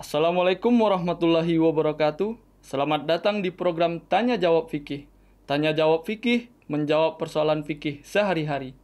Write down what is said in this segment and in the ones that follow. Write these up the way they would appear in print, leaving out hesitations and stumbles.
Assalamualaikum warahmatullahi wabarakatuh. Selamat datang di program Tanya Jawab Fikih. Tanya Jawab Fikih, menjawab persoalan fikih sehari-hari.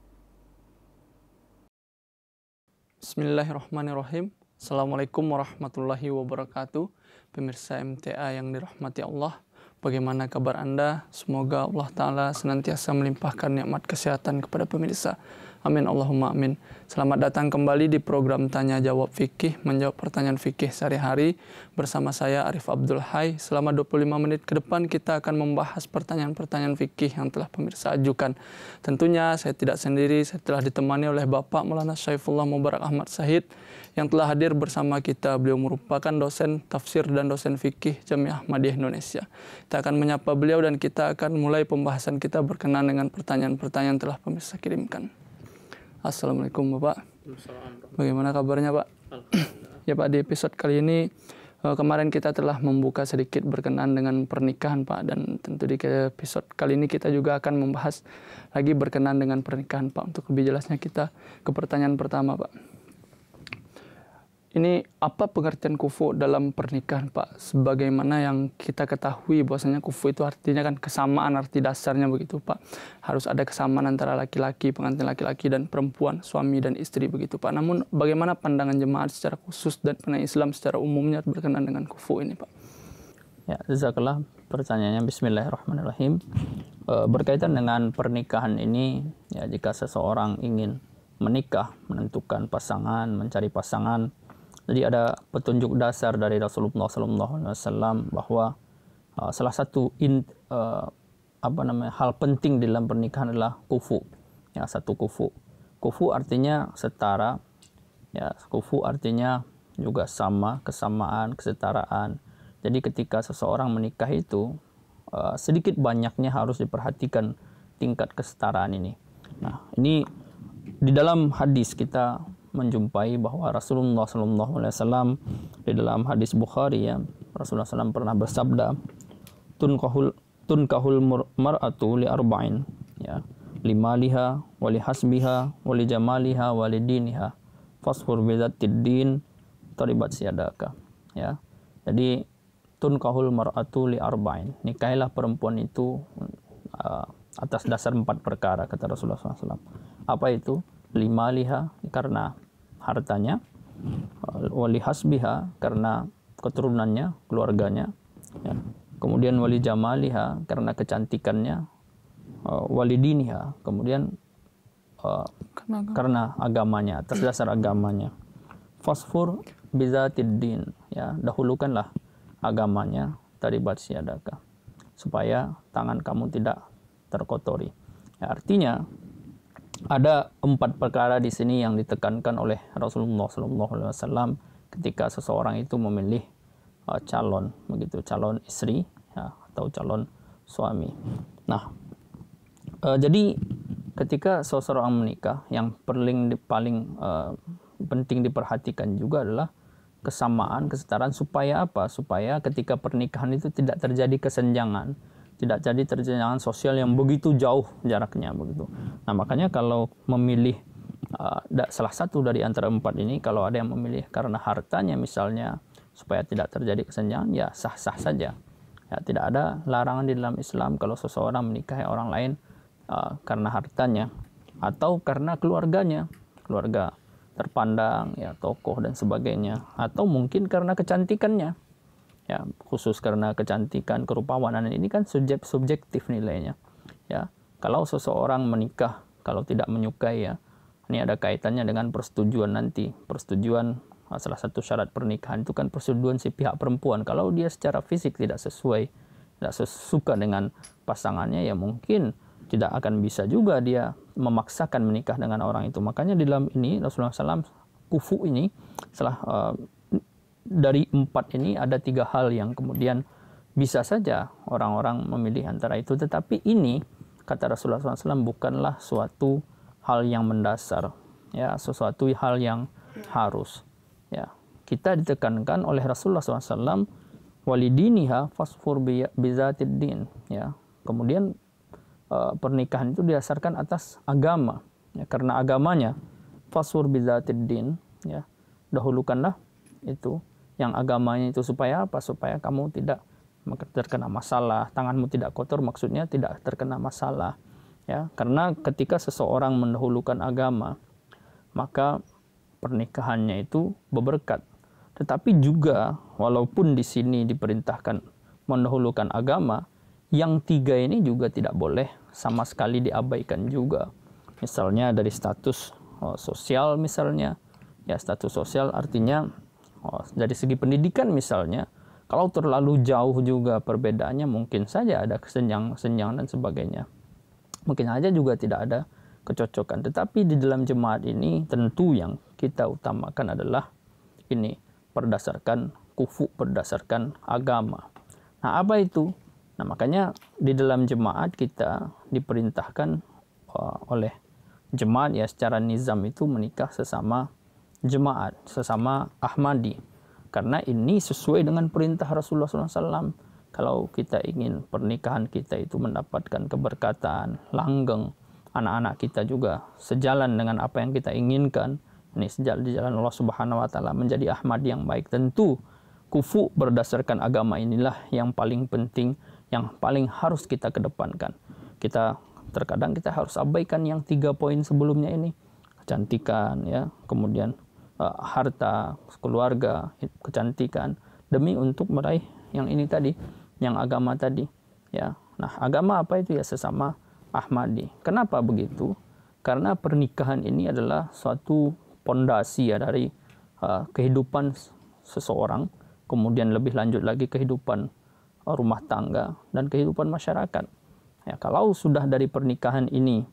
Bismillahirrahmanirrahim. Assalamualaikum warahmatullahi wabarakatuh. Pemirsa MTA yang dirahmati Allah, bagaimana kabar Anda? Semoga Allah Ta'ala senantiasa melimpahkan nikmat kesehatan kepada pemirsa. Amin Allahumma amin. Selamat datang kembali di program Tanya Jawab Fikih, menjawab pertanyaan fikih sehari-hari bersama saya Arif Abdul Hai. Selama 25 menit ke depan kita akan membahas pertanyaan-pertanyaan fikih yang telah pemirsa ajukan. Tentunya saya tidak sendiri, saya telah ditemani oleh Bapak Maulana Syaifullah Mubarak Ahmad Sahid yang telah hadir bersama kita. Beliau merupakan dosen tafsir dan dosen fikih Jamiah Ahmadiyah Indonesia. Kita akan menyapa beliau dan kita akan mulai pembahasan kita berkenaan dengan pertanyaan-pertanyaan yang telah pemirsa kirimkan. Assalamualaikum Bapak. Bagaimana kabarnya Pak? Ya Pak, di episode kali ini kemarin kita telah membuka sedikit berkenaan dengan pernikahan Pak, dan tentu di episode kali ini kita juga akan membahas lagi berkenaan dengan pernikahan Pak. Untuk lebih jelasnya kita ke pertanyaan pertama Pak. Ini apa pengertian kufu dalam pernikahan Pak? Sebagaimana yang kita ketahui bahwasanya kufu itu artinya kan kesamaan, arti dasarnya begitu Pak. Harus ada kesamaan antara laki-laki, pengantin laki-laki dan perempuan, suami dan istri begitu Pak. Namun bagaimana pandangan jemaat secara khusus dan penanya Islam secara umumnya berkenaan dengan kufu ini Pak? Ya, jazakallah pertanyaannya. Bismillahirrahmanirrahim. Berkaitan dengan pernikahan ini, ya jika seseorang ingin menikah, menentukan pasangan, mencari pasangan, jadi ada petunjuk dasar dari Rasulullah SAW bahwa salah satu hal penting dalam pernikahan adalah kufu. Ya, satu kufu. Kufu artinya setara. Ya, kufu artinya juga sama, kesamaan, kesetaraan. Jadi ketika seseorang menikah itu sedikit banyaknya harus diperhatikan tingkat kesetaraan ini. Nah, ini di dalam hadis kita menjumpai bahwa Rasulullah SAW di dalam hadis Bukhari, ya, Rasulullah SAW pernah bersabda, tunkahul mar'atu li arba'in, ya, limaliha wali hasbiha wali jamaliha wali diniha fasfur bidzatid din taribat siadaka. Ya, jadi tunkahul mar'atu li arba'in, nikahilah perempuan itu atas dasar 4 perkara, kata Rasulullah SAW. Apa itu? Limaliha, karena hartanya, wali hasbiha, karena keturunannya, keluarganya, ya. Kemudian wali jamaliha, karena kecantikannya, wali diniha, kemudian karena agamanya, atas dasar agamanya. Fasfur bizatid din, ya, dahulukanlah agamanya, taribat siadaka, supaya tangan kamu tidak terkotori. Ya, artinya ada 4 perkara di sini yang ditekankan oleh Rasulullah SAW ketika seseorang itu memilih calon, begitu, calon istri, ya, atau calon suami. Nah, jadi ketika seseorang menikah, yang paling penting diperhatikan juga adalah kesamaan, kesetaraan. Supaya apa? Supaya ketika pernikahan itu tidak terjadi kesenjangan, tidak jadi terjangan sosial yang begitu jauh jaraknya begitu. Nah, makanya kalau memilih salah satu dari antara 4 ini, kalau ada yang memilih karena hartanya misalnya supaya tidak terjadi kesenjangan, ya sah-sah saja. Ya, tidak ada larangan di dalam Islam kalau seseorang menikahi orang lain karena hartanya atau karena keluarganya, keluarga terpandang, ya, tokoh dan sebagainya, atau mungkin karena kecantikannya. Ya, khusus karena kecantikan, kerupawanan ini kan subjektif nilainya. Ya, kalau seseorang menikah, kalau tidak menyukai, ya, ini ada kaitannya dengan persetujuan nanti. Persetujuan, salah satu syarat pernikahan itu kan persetujuan si pihak perempuan. Kalau dia secara fisik tidak sesuai, tidak suka dengan pasangannya, ya mungkin tidak akan bisa juga dia memaksakan menikah dengan orang itu. Makanya di dalam ini Rasulullah SAW kufu ini dari 4 ini ada 3 hal yang kemudian bisa saja orang-orang memilih antara itu, tetapi ini kata Rasulullah SAW bukanlah suatu hal yang mendasar, ya, sesuatu hal yang harus. Ya, kita ditekankan oleh Rasulullah SAW, walidiniha fasfur bizatid din, ya. Kemudian pernikahan itu didasarkan atas agama, ya, karena agamanya fasfur bizatid din, ya, dahulukanlah itu yang agamanya itu supaya apa? Supaya kamu tidak terkena masalah, tanganmu tidak kotor, maksudnya tidak terkena masalah. Ya, karena ketika seseorang mendahulukan agama, maka pernikahannya itu berberkat. Tetapi juga walaupun di sini diperintahkan mendahulukan agama, yang tiga ini juga tidak boleh sama sekali diabaikan juga. Misalnya dari status sosial misalnya, ya status sosial artinya dari segi pendidikan misalnya, kalau terlalu jauh juga perbedaannya mungkin saja ada kesenjangan dan sebagainya. Mungkin saja juga tidak ada kecocokan. Tetapi di dalam jemaat ini tentu yang kita utamakan adalah ini, berdasarkan kufu, berdasarkan agama. Nah, apa itu? Nah, makanya di dalam jemaat kita diperintahkan oleh jemaat ya secara nizam itu menikah sesama jemaat, sesama Ahmadi. Karena ini sesuai dengan perintah Rasulullah SAW. Kalau kita ingin pernikahan kita itu mendapatkan keberkatan, langgeng, anak-anak kita juga sejalan dengan apa yang kita inginkan, ini sejalan di jalan Allah Subhanahu wa taala, menjadi Ahmadi yang baik, tentu kufu berdasarkan agama inilah yang paling penting, yang paling harus kita kedepankan. Terkadang kita harus abaikan yang 3 poin sebelumnya ini, kecantikan ya, kemudian harta, keluarga, kecantikan, demi untuk meraih yang ini tadi, yang agama tadi ya. Nah, agama apa itu ya? Sesama Ahmadi. Kenapa begitu? Karena pernikahan ini adalah suatu pondasi ya dari kehidupan seseorang, kemudian lebih lanjut lagi kehidupan rumah tangga dan kehidupan masyarakat. Ya, kalau sudah dari pernikahan ini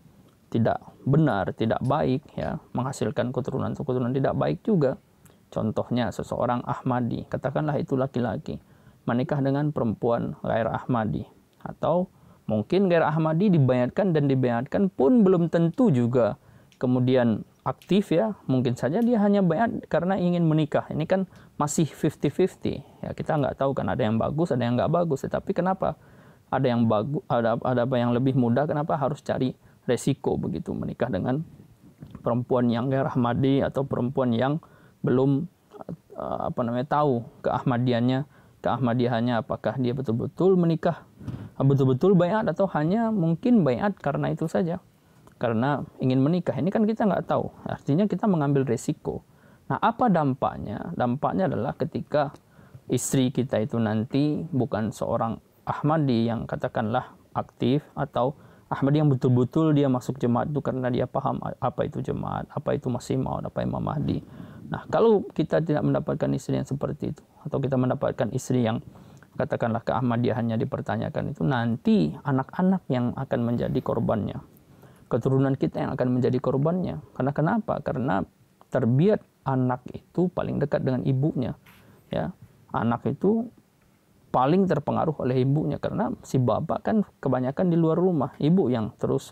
tidak benar, tidak baik ya, menghasilkan keturunan tidak baik juga. Contohnya seseorang Ahmadi, katakanlah itu laki-laki, menikah dengan perempuan ghair Ahmadi, atau mungkin ghair Ahmadi dibayatkan dan dibayatkan pun belum tentu juga kemudian aktif ya, mungkin saja dia hanya bayat karena ingin menikah. Ini kan masih 50-50 ya, kita nggak tahu kan, ada yang bagus, ada yang nggak bagus. Tetapi kenapa ada yang bagus, ada apa yang lebih mudah, kenapa harus cari resiko begitu menikah dengan perempuan yang ghair Ahmadi atau perempuan yang belum tahu keahmadiannya, apakah dia betul-betul menikah, betul-betul bayat, atau hanya mungkin bayat karena itu saja, karena ingin menikah. Ini kan kita nggak tahu, artinya kita mengambil resiko. Nah, apa dampaknya? Dampaknya adalah ketika istri kita itu nanti bukan seorang Ahmadi yang katakanlah aktif, atau Ahmadi yang betul-betul dia masuk jemaat itu karena dia paham apa itu jemaat, apa itu Masih Maud, apa Imam Mahdi. Nah, kalau kita tidak mendapatkan istri yang seperti itu, atau kita mendapatkan istri yang katakanlah keahmadiahannya dipertanyakan, itu nanti anak-anak yang akan menjadi korbannya, keturunan kita yang akan menjadi korbannya. Karena kenapa? Karena terbiat anak itu paling dekat dengan ibunya ya. Anak itu paling terpengaruh oleh ibunya, karena si bapak kan kebanyakan di luar rumah, ibu yang terus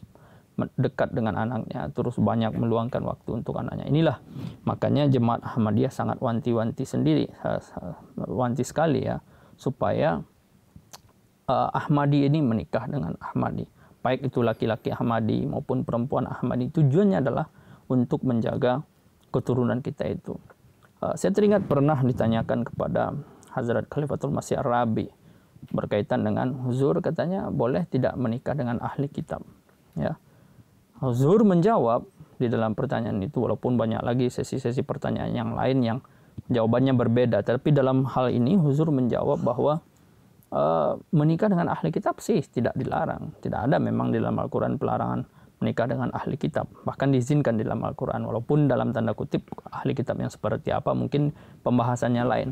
dekat dengan anaknya, terus banyak meluangkan waktu untuk anaknya. Inilah makanya jemaat Ahmadiyah sangat wanti-wanti sekali ya, supaya Ahmadi ini menikah dengan Ahmadi, baik itu laki-laki Ahmadi maupun perempuan Ahmadi. Tujuannya adalah untuk menjaga keturunan kita itu. Saya teringat pernah ditanyakan kepada Hazrat Khalifatul Masih Ar-Rabi berkaitan dengan huzur, katanya boleh tidak menikah dengan ahli kitab ya. Huzur menjawab di dalam pertanyaan itu, walaupun banyak lagi sesi-sesi pertanyaan yang lain yang jawabannya berbeda, tapi dalam hal ini Huzur menjawab bahwa menikah dengan ahli kitab sih tidak dilarang. Tidak ada memang di dalam Al-Quran pelarangan menikah dengan ahli kitab, bahkan diizinkan di dalam Al-Quran, walaupun dalam tanda kutip ahli kitab yang seperti apa mungkin pembahasannya lain.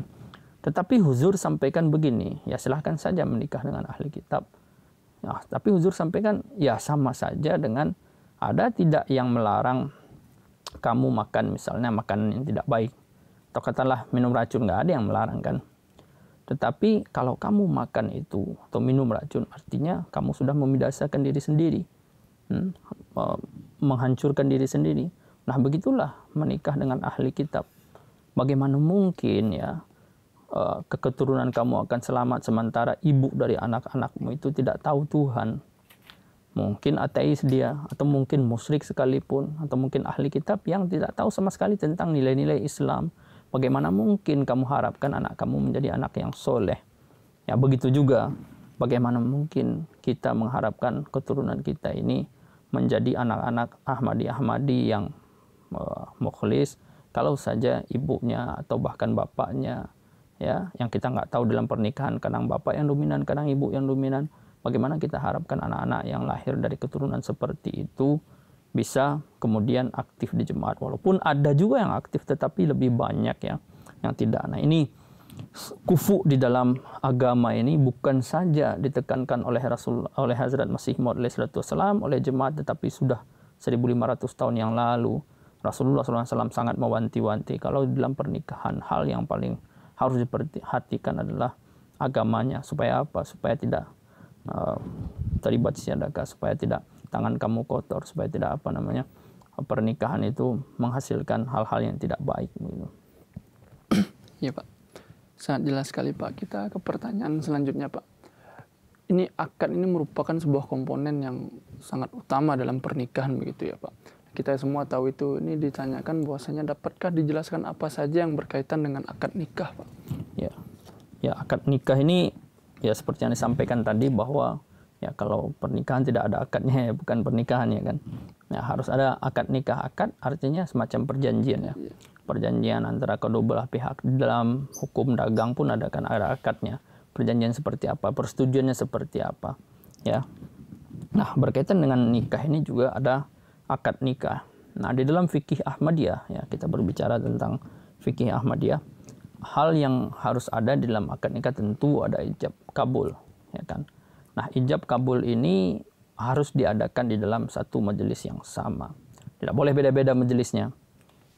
Tetapi Huzur sampaikan begini, ya silahkan saja menikah dengan ahli kitab ya, tapi Huzur sampaikan ya sama saja dengan ada tidak yang melarang kamu makan misalnya makanan yang tidak baik, atau katakanlah minum racun, nggak ada yang melarang kan. Tetapi kalau kamu makan itu atau minum racun, artinya kamu sudah membinasakan diri sendiri, menghancurkan diri sendiri. Nah, begitulah menikah dengan ahli kitab. Bagaimana mungkin ya keturunan kamu akan selamat sementara ibu dari anak-anakmu itu tidak tahu Tuhan? Mungkin ateis dia, atau mungkin musyrik sekalipun, atau mungkin ahli kitab yang tidak tahu sama sekali tentang nilai-nilai Islam, bagaimana mungkin kamu harapkan anak kamu menjadi anak yang soleh? Ya, begitu juga bagaimana mungkin kita mengharapkan keturunan kita ini menjadi anak-anak Ahmadi yang mukhlis kalau saja ibunya atau bahkan bapaknya, ya, yang kita nggak tahu dalam pernikahan, kadang bapak yang dominan, kadang ibu yang dominan. Bagaimana kita harapkan anak-anak yang lahir dari keturunan seperti itu bisa kemudian aktif di jemaat, walaupun ada juga yang aktif tetapi lebih banyak ya yang tidak. Nah, ini kufu di dalam agama ini bukan saja ditekankan oleh Hazrat Masih Maud alaihissalam, oleh jemaat, tetapi sudah 1500 tahun yang lalu Rasulullah SAW sangat mewanti-wanti kalau dalam pernikahan hal yang paling harus diperhatikan adalah agamanya. Supaya apa? Supaya tidak terlibat siadakah, supaya tidak tangan kamu kotor, supaya tidak pernikahan itu menghasilkan hal-hal yang tidak baik gitu. Iya Pak, sangat jelas sekali Pak. Kita ke pertanyaan selanjutnya Pak. Ini akad ini merupakan sebuah komponen yang sangat utama dalam pernikahan begitu ya Pak. Kita semua tahu itu. Ini ditanyakan bahwasanya dapatkah dijelaskan apa saja yang berkaitan dengan akad nikah Pak? Ya, akad nikah ini ya seperti yang disampaikan tadi bahwa ya kalau pernikahan tidak ada akadnya ya bukan pernikahan ya kan. Ya, harus ada akad nikah. Akad artinya semacam perjanjian ya. Perjanjian antara kedua belah pihak. Dalam hukum dagang pun ada akadnya. Perjanjian seperti apa, persetujuannya seperti apa, ya. Nah, berkaitan dengan nikah ini juga ada akad nikah. Nah, di dalam fikih Ahmadiyah ya, kita berbicara tentang fikih Ahmadiyah, hal yang harus ada di dalam akad nikah tentu ada ijab kabul, ya kan. Nah, ijab kabul ini harus diadakan di dalam satu majelis yang sama. Tidak boleh beda-beda majelisnya.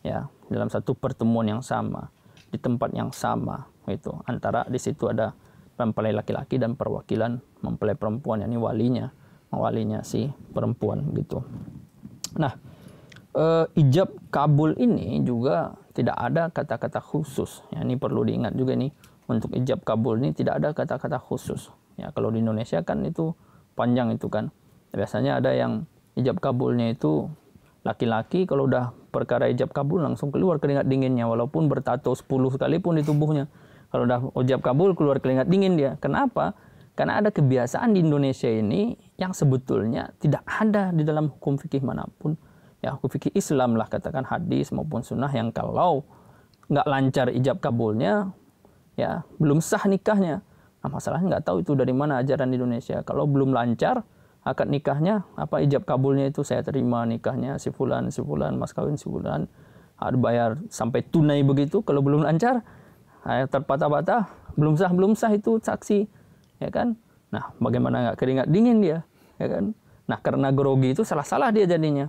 Ya, dalam satu pertemuan yang sama, di tempat yang sama, itu antara di situ ada mempelai laki-laki dan perwakilan mempelai perempuan, yakni walinya si perempuan gitu. Nah, ijab kabul ini juga tidak ada kata-kata khusus. Ya, ini perlu diingat juga nih, untuk ijab kabul ini tidak ada kata-kata khusus. Ya, kalau di Indonesia kan itu panjang itu kan. Biasanya ada yang ijab kabulnya itu laki-laki kalau udah perkara ijab kabul langsung keluar keringat dinginnya walaupun bertato 10 kali pun di tubuhnya. Kalau udah ijab kabul keluar keringat dingin dia. Kenapa? Karena ada kebiasaan di Indonesia ini yang sebetulnya tidak ada di dalam hukum fikih manapun. Ya, hukum fikih Islam lah, katakan hadis maupun sunnah, yang kalau nggak lancar ijab kabulnya, ya belum sah nikahnya. Nah, masalahnya nggak tahu itu dari mana ajaran di Indonesia. Kalau belum lancar akad nikahnya, ijab kabulnya itu saya terima nikahnya si fulan, mas kawin si fulan, harus bayar sampai tunai begitu. Kalau belum lancar, terpatah-patah, belum sah itu saksi, ya kan. Nah, bagaimana nggak keringat dingin dia, ya kan. Nah, karena grogi itu salah-salah dia jadinya.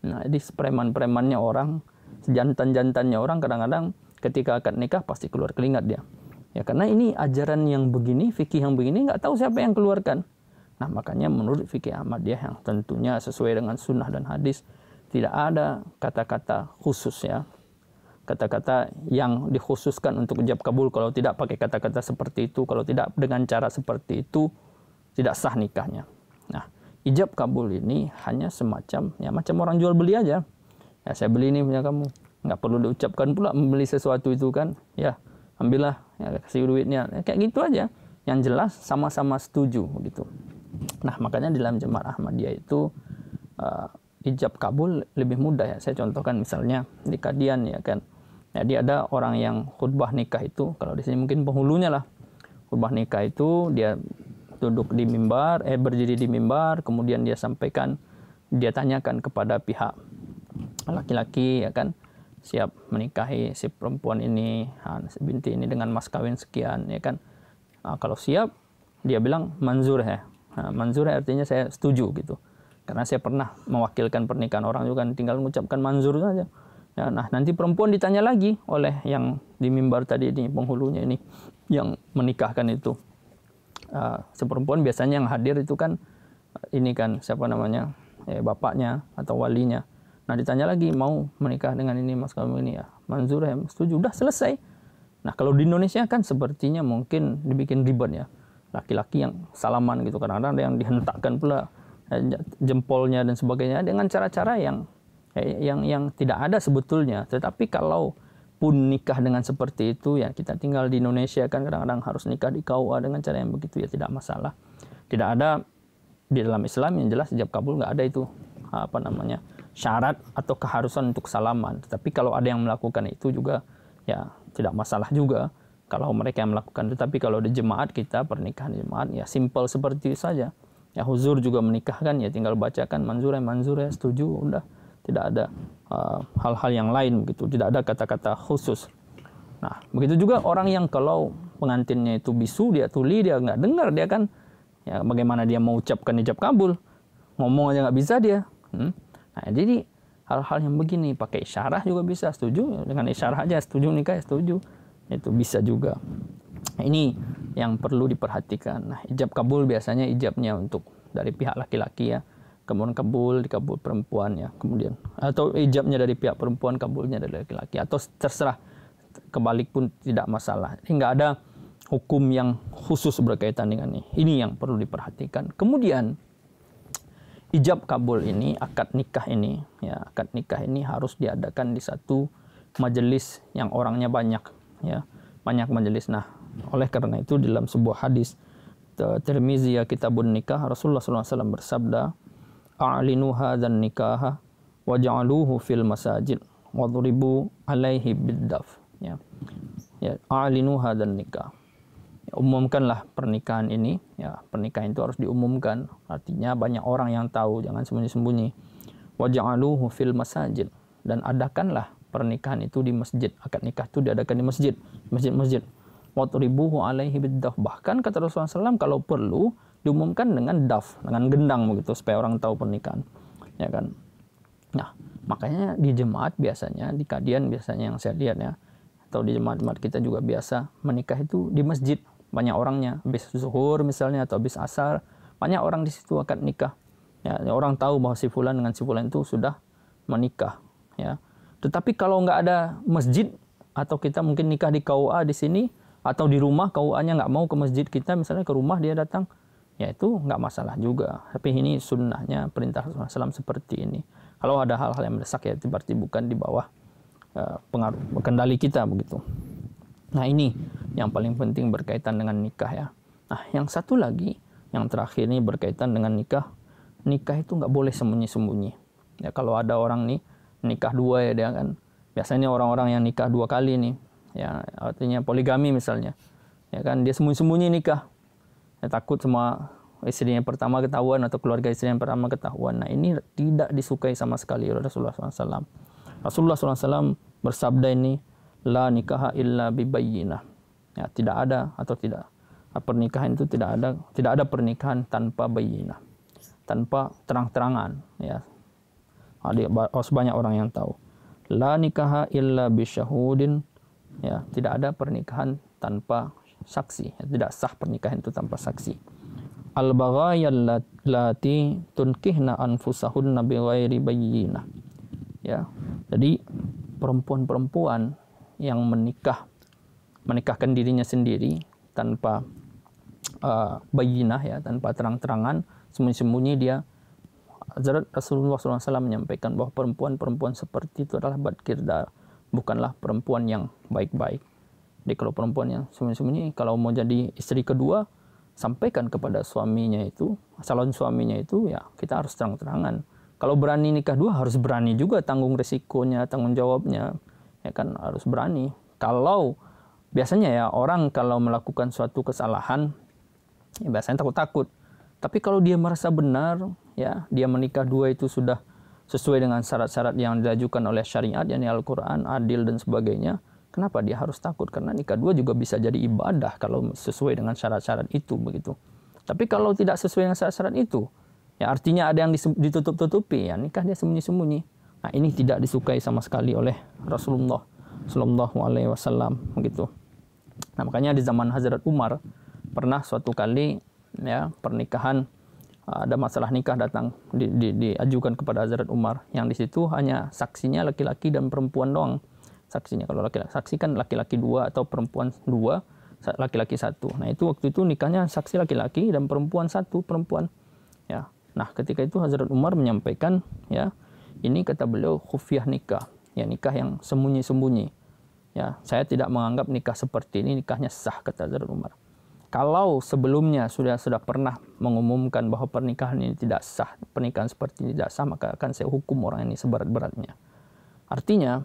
Nah, jadi preman-premannya orang, jantan-jantannya orang kadang-kadang ketika akad nikah pasti keluar keringat dia. Ya, karena ini ajaran yang begini, fikih yang begini, nggak tahu siapa yang keluarkan. Nah, makanya menurut fikih Ahmadiyah yang tentunya sesuai dengan sunnah dan hadis, tidak ada kata-kata khusus ya. Kata-kata yang dikhususkan untuk ijab kabul, kalau tidak pakai kata-kata seperti itu, kalau tidak dengan cara seperti itu, tidak sah nikahnya. Nah, ijab kabul ini hanya semacam, ya macam orang jual beli aja. Ya, saya beli ini punya kamu. Nggak perlu diucapkan pula membeli sesuatu itu kan. Ya, ambillah, ya, kasih duitnya. Ya, kayak gitu aja. Yang jelas sama-sama setuju begitu. Nah, makanya di dalam jemaat Ahmadiyah itu ijab kabul lebih mudah ya. Saya contohkan misalnya di Kadian ya kan. Jadi ada orang yang khutbah nikah itu, kalau di sini mungkin penghulunya lah. Khutbah nikah itu dia duduk di mimbar, berdiri di mimbar, kemudian dia sampaikan, dia tanyakan kepada pihak laki-laki ya kan, siap menikahi si perempuan ini, si binti ini dengan mas kawin sekian ya kan. Kalau siap, dia bilang manzur ya. Manzur artinya saya setuju gitu. Karena saya pernah mewakilkan pernikahan orang juga, tinggal mengucapkan manzur saja. Ya, nah, nanti perempuan ditanya lagi oleh yang di mimbar tadi ini, penghulunya ini, yang menikahkan itu. Seperempuan biasanya yang hadir itu kan, ini kan siapa namanya, bapaknya atau walinya. Nah, ditanya lagi, mau menikah dengan ini mas kamu ini ya, manzur ya, setuju, udah selesai. Nah, kalau di Indonesia kan sepertinya mungkin dibikin ribet ya. Laki-laki yang salaman gitu, kadang-kadang ada yang dihentakkan pula jempolnya dan sebagainya dengan cara-cara yang tidak ada sebetulnya. Tetapi kalau pun nikah dengan seperti itu, ya kita tinggal di Indonesia kan kadang-kadang harus nikah di KUA dengan cara yang begitu, ya tidak masalah. Tidak ada di dalam Islam yang jelas ijab kabul, nggak ada itu syarat atau keharusan untuk salaman. Tetapi kalau ada yang melakukan itu juga ya tidak masalah juga kalau mereka yang melakukan. Tetapi kalau di jemaat kita, pernikahan jemaat ya simple seperti itu saja. Ya huzur juga menikahkan, ya tinggal bacakan manzur ya setuju, udah. Tidak ada hal-hal yang lain begitu, tidak ada kata-kata khusus. Nah, begitu juga orang yang kalau pengantinnya itu bisu, dia tuli, dia nggak dengar, dia kan ya bagaimana dia mau ucapkan ijab kabul, ngomong aja nggak bisa dia. Nah, jadi hal-hal yang begini pakai isyarah juga bisa, setuju dengan isyarah aja setuju nikah, ya setuju, itu bisa juga. Nah, ini yang perlu diperhatikan. Nah, ijab kabul biasanya ijabnya untuk dari pihak laki-laki ya, kemudian kabul perempuan ya, kemudian atau ijabnya dari pihak perempuan, kabulnya dari laki-laki, atau terserah kebalik pun tidak masalah. Ini nggak ada hukum yang khusus berkaitan dengan ini. Ini yang perlu diperhatikan. Kemudian ijab kabul ini, akad nikah ini harus diadakan di satu majelis yang orangnya banyak, ya, banyak majelis. Nah, oleh karena itu dalam sebuah hadis Tirmizi ya, Kitabun Nikah, Rasulullah SAW bersabda, a'linu hadzan nikaha waj'aluhu fil masajid wadribu alaihi biddaf. Ya, a'linu hadzan nikah. Ya, umumkanlah pernikahan ini. Ya, pernikahan itu harus diumumkan. Artinya banyak orang yang tahu, jangan sembunyi-sembunyi. Waj'aluhu fil masajid, dan adakanlah pernikahan itu di masjid. Akad nikah itu diadakan di masjid. Wadribuhu alaihi biddaf. Bahkan kata Rasulullah SAW, kalau perlu diumumkan dengan daf, dengan gendang begitu, supaya orang tahu pernikahan, ya kan. Nah, makanya di jemaat biasanya, di kadian biasanya yang saya lihat ya, atau di jemaat-jemaat kita juga biasa menikah itu di masjid, banyak orangnya. Habis zuhur misalnya atau habis asar, banyak orang di situ akad nikah. Ya, orang tahu bahwa si fulan dengan si fulan itu sudah menikah, ya. Tetapi kalau nggak ada masjid, atau kita mungkin nikah di KUA di sini, atau di rumah KUA-nya nggak mau ke masjid kita, misalnya ke rumah dia datang, ya itu nggak masalah juga. Tapi ini sunnahnya, perintah Rasulullah SAW seperti ini. Kalau ada hal-hal yang mendesak, ya berarti bukan di bawah pengaruh kendali kita begitu. Nah, ini yang paling penting berkaitan dengan nikah ya. Nah, yang satu lagi, yang terakhir ini berkaitan dengan nikah. Nikah itu nggak boleh sembunyi-sembunyi. Ya, kalau ada orang nih nikah dua ya, dia kan biasanya orang-orang yang nikah dua kali nih, ya artinya poligami misalnya, ya kan dia sembunyi-sembunyi nikah. Ya, takut sama istrinya pertama ketahuan atau keluarga istrinya yang pertama ketahuan. Nah, ini tidak disukai sama sekali oleh Rasulullah SAW. Rasulullah SAW bersabda ini, la nikaha illa bibayyinah. Ya, tidak ada atau tidak pernikahan itu tidak ada pernikahan tanpa bayyinah, tanpa terang-terangan. Ya, harus banyak orang yang tahu. La nikaha illa bisyahudin. Ya, tidak ada pernikahan tanpa saksi. Ya, tidak sah pernikahan itu tanpa saksi. Al-baghayal lati tunkihna anfusahunna bighairi bayyinah. Ya. Jadi perempuan-perempuan yang menikahkan dirinya sendiri tanpa bayyinah, ya, tanpa terang-terangan, sembunyi-sembunyi dia. Hazrat Rasulullah SAW menyampaikan bahwa perempuan-perempuan seperti itu adalah badkirdar, bukanlah perempuan yang baik-baik. Jadi kalau perempuan yang sembunyi-sembunyi, kalau mau jadi istri kedua, sampaikan kepada suaminya itu, calon suaminya itu, ya kita harus terang-terangan. Kalau berani nikah dua, harus berani juga tanggung resikonya, tanggung jawabnya, ya kan, harus berani. Kalau biasanya ya orang kalau melakukan suatu kesalahan, ya biasanya takut-takut. Tapi kalau dia merasa benar, ya dia menikah dua itu sudah sesuai dengan syarat-syarat yang diajukan oleh syariat, yakni Al-Quran, adil dan sebagainya. Kenapa dia harus takut? Karena nikah dua juga bisa jadi ibadah kalau sesuai dengan syarat-syarat itu begitu. Tapi kalau tidak sesuai dengan syarat-syarat itu, ya artinya ada yang ditutup-tutupi, ya nikah dia sembunyi-sembunyi. Nah, ini tidak disukai sama sekali oleh Rasulullah Shallallahu Alaihi Wasallam begitu. Nah, makanya di zaman Hazrat Umar pernah suatu kali, ya, pernikahan, ada masalah nikah datang diajukan kepada Hazrat Umar, yang di situ hanya saksinya laki-laki dan perempuan doang. Saksinya, kalau laki-laki saksi kan laki-laki dua atau perempuan dua, laki-laki satu. Nah, itu waktu itu nikahnya saksi laki-laki dan perempuan satu perempuan. Ya, nah ketika itu Hazrat Umar menyampaikan, ya ini kata beliau khufiyah nikah, ya nikah yang sembunyi-sembunyi. Ya, saya tidak menganggap nikah seperti ini nikahnya sah, kata Hazrat Umar. Kalau sebelumnya sudah pernah mengumumkan bahwa pernikahan ini tidak sah, pernikahan seperti ini tidak sah, maka akan saya hukum orang ini seberat-beratnya. Artinya,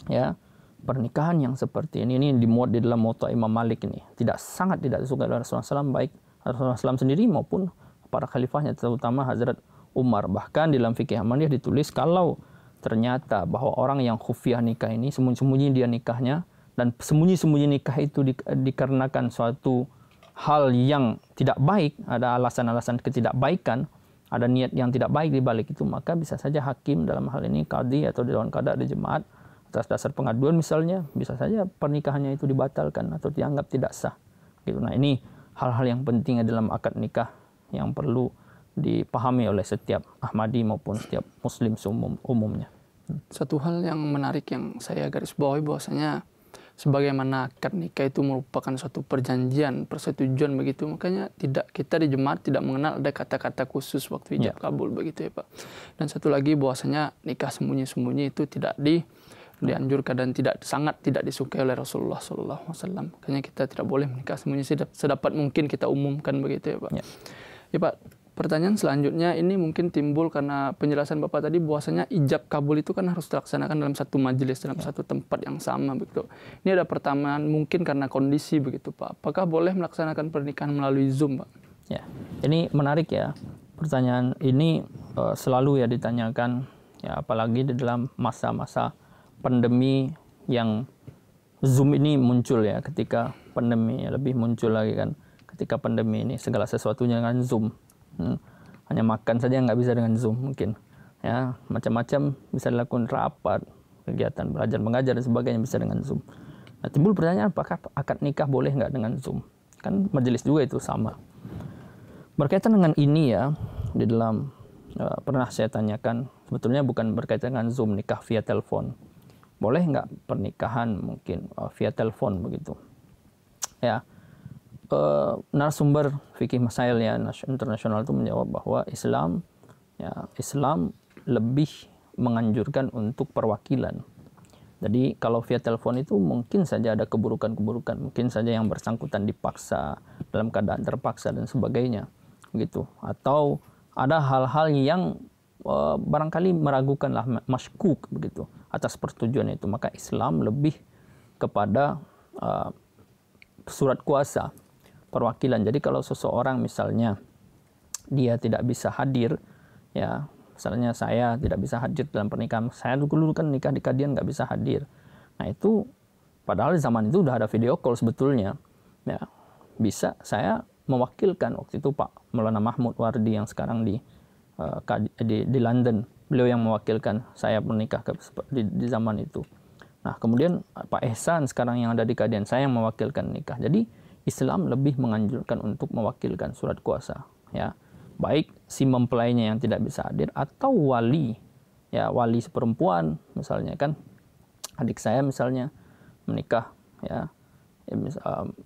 ya, pernikahan yang seperti ini dimuat di dalam Muwatta Imam Malik ini sangat tidak disukai oleh Rasulullah SAW, baik Rasulullah SAW sendiri maupun para khalifahnya, terutama Hazrat Umar. Bahkan di dalam fikih Ahmadiyah ditulis kalau ternyata bahwa orang yang khufiyah nikah ini, sembunyi-sembunyi dia nikahnya, dan sembunyi-sembunyi nikah itu dikarenakan suatu hal yang tidak baik, ada alasan-alasan ketidakbaikan, ada niat yang tidak baik di balik itu, maka bisa saja hakim, dalam hal ini qadhi atau dewan qada di jemaat, atas dasar pengaduan misalnya, bisa saja pernikahannya itu dibatalkan atau dianggap tidak sah. Gitu. Nah, ini hal-hal yang penting dalam akad nikah yang perlu dipahami oleh setiap Ahmadi maupun setiap Muslim umumnya. Satu hal yang menarik yang saya garis bawahi bahwasanya sebagaimana akad nikah itu merupakan suatu perjanjian, persetujuan begitu, makanya kita di jemaat tidak mengenal ada kata-kata khusus waktu ijab kabul begitu ya Pak. Dan satu lagi bahwasanya nikah sembunyi-sembunyi itu tidak dianjurkan dan sangat tidak disukai oleh Rasulullah SAW. Makanya kita tidak boleh menikah sembunyi, sedapat mungkin kita umumkan begitu ya Pak. Ya Pak, pertanyaan selanjutnya ini mungkin timbul karena penjelasan Bapak tadi bahwasanya ijab kabul itu kan harus dilaksanakan dalam satu majelis, dalam satu tempat yang sama begitu. Ini ada pertanyaan mungkin karena kondisi begitu Pak. Apakah boleh melaksanakan pernikahan melalui Zoom Pak? Ya, ini menarik ya. Pertanyaan ini selalu ya ditanyakan, ya apalagi di dalam masa-masa pandemi yang Zoom ini muncul ya, ketika pandemi lebih muncul lagi kan. Ketika pandemi ini segala sesuatunya dengan Zoom. Hanya makan saja nggak bisa dengan Zoom mungkin. Ya, macam-macam bisa dilakukan, rapat, kegiatan belajar mengajar dan sebagainya bisa dengan Zoom. Nah, timbul pertanyaan, apakah akad nikah boleh nggak dengan Zoom? Kan majelis juga itu sama. Berkaitan dengan ini ya, di dalam pernah saya tanyakan, sebetulnya bukan berkaitan dengan Zoom, nikah via telepon. Boleh nggak pernikahan mungkin via telepon begitu? Ya. Narasumber fikih masail ya internasional itu menjawab bahwa Islam lebih menganjurkan untuk perwakilan. Jadi kalau via telepon itu mungkin saja ada keburukan-keburukan, mungkin saja yang bersangkutan dipaksa, dalam keadaan terpaksa dan sebagainya, gitu. Atau ada hal-hal yang barangkali meragukanlah, masykuk begitu atas persetujuan itu. Maka Islam lebih kepada surat kuasa, perwakilan. Jadi kalau seseorang misalnya dia tidak bisa hadir, ya misalnya saya tidak bisa hadir dalam pernikahan, saya dulu kan nikah di Kadian nggak bisa hadir. Nah itu padahal di zaman itu udah ada video call sebetulnya, ya bisa saya mewakilkan waktu itu Pak Maulana Mahmud Wardi yang sekarang di London, beliau yang mewakilkan saya menikah di zaman itu. Nah kemudian Pak Ehsan sekarang yang ada di Kadian, saya yang mewakilkan nikah. Jadi Islam lebih menganjurkan untuk mewakilkan surat kuasa, ya baik si mempelainya yang tidak bisa hadir atau wali, ya wali seperempuan misalnya kan, adik saya misalnya menikah, ya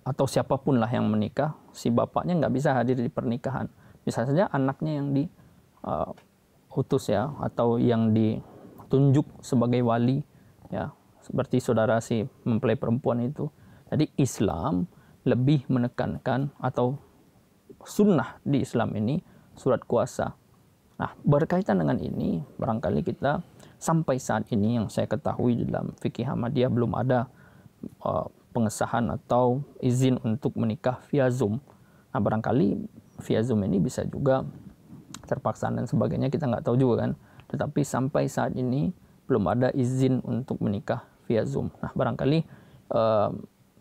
atau siapapun lah yang menikah, si bapaknya nggak bisa hadir di pernikahan, bisa saja anaknya yang diutus ya, atau yang ditunjuk sebagai wali, ya seperti saudara si mempelai perempuan itu. Jadi Islam lebih menekankan, atau sunnah di Islam ini surat kuasa. Nah, berkaitan dengan ini, barangkali kita sampai saat ini yang saya ketahui di dalam fikih Ahmadiyah belum ada pengesahan atau izin untuk menikah via Zoom. Nah, barangkali via Zoom ini bisa juga terpaksa dan sebagainya, kita nggak tahu juga kan. Tetapi sampai saat ini belum ada izin untuk menikah via Zoom. Nah, barangkali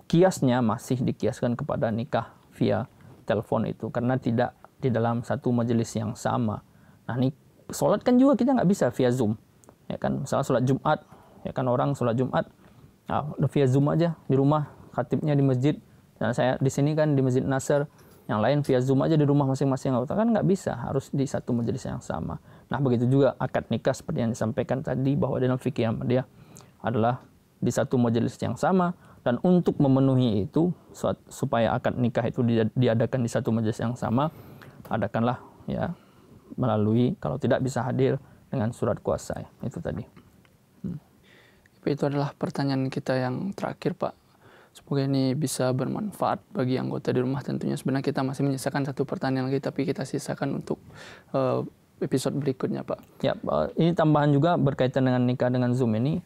kiasnya masih dikiaskan kepada nikah via telepon itu, karena tidak di dalam satu majelis yang sama. Nah ini sholat kan juga kita nggak bisa via Zoom, ya kan. Misalnya sholat Jumat, ya kan, orang sholat Jumat via Zoom aja di rumah, khatibnya di masjid, dan saya di sini kan di Masjid Nasr, yang lain via Zoom aja di rumah masing-masing, kan nggak bisa, harus di satu majelis yang sama. Nah begitu juga akad nikah seperti yang disampaikan tadi, bahwa dalam fikih Ahmadiyah adalah di satu majelis yang sama. Dan untuk memenuhi itu, supaya akad nikah itu diadakan di satu majelis yang sama, adakanlah ya melalui, kalau tidak bisa hadir, dengan surat kuasa, ya. Itu tadi. Itu adalah pertanyaan kita yang terakhir, Pak. Semoga ini bisa bermanfaat bagi anggota di rumah tentunya. Sebenarnya kita masih menyisakan satu pertanyaan lagi, tapi kita sisakan untuk episode berikutnya, Pak. Ya, ini tambahan juga berkaitan dengan nikah dengan Zoom ini.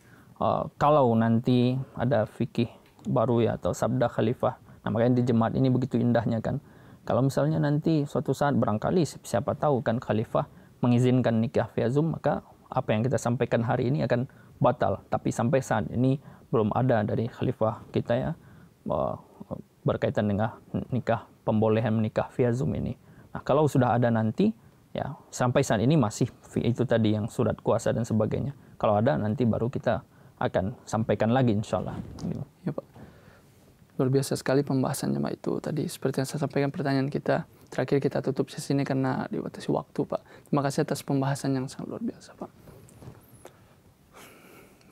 Kalau nanti ada fikih baru ya atau sabda khalifah. Nah, makanya di jemaat ini begitu indahnya kan. Kalau misalnya nanti suatu saat barangkali siapa tahu kan khalifah mengizinkan nikah via Zoom, maka apa yang kita sampaikan hari ini akan batal. Tapi sampai saat ini belum ada dari khalifah kita ya berkaitan dengan nikah, pembolehan menikah via Zoom ini. Nah, kalau sudah ada nanti ya, sampai saat ini masih itu tadi yang surat kuasa dan sebagainya. Kalau ada nanti baru kita akan sampaikan lagi insya Allah. Ya, Pak. Luar biasa sekali pembahasannya, Pak, itu tadi. Seperti yang saya sampaikan pertanyaan kita. Terakhir kita tutup sesi ini karena dibatasi waktu, Pak. Terima kasih atas pembahasan yang sangat luar biasa, Pak.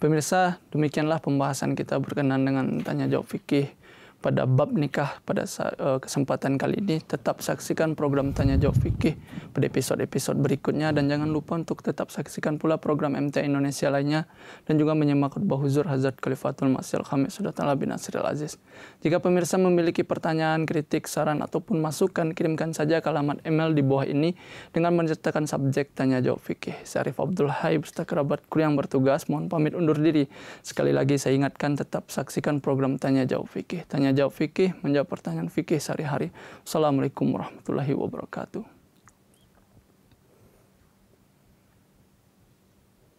Pemirsa, demikianlah pembahasan kita berkenaan dengan tanya jawab fikih pada bab nikah pada kesempatan kali ini. Tetap saksikan program Tanya Jawab Fikih pada episode-episode berikutnya, dan jangan lupa untuk tetap saksikan pula program MTA Indonesia lainnya, dan juga menyimak khutbah huzur Hazrat Khalifatul Masih Al-Khamis Sudatullah bin Nasir Al-Aziz. Jika pemirsa memiliki pertanyaan, kritik, saran, ataupun masukan, kirimkan saja ke alamat email di bawah ini dengan menyertakan subjek Tanya Jawab Fikih. Saya Arif Abdul Hai beserta kerabat kru yang bertugas mohon pamit undur diri. Sekali lagi saya ingatkan, tetap saksikan program Tanya Jawab Fikih. Tanya Jawab Fikih, menjawab pertanyaan fikih sehari-hari. Assalamualaikum warahmatullahi wabarakatuh.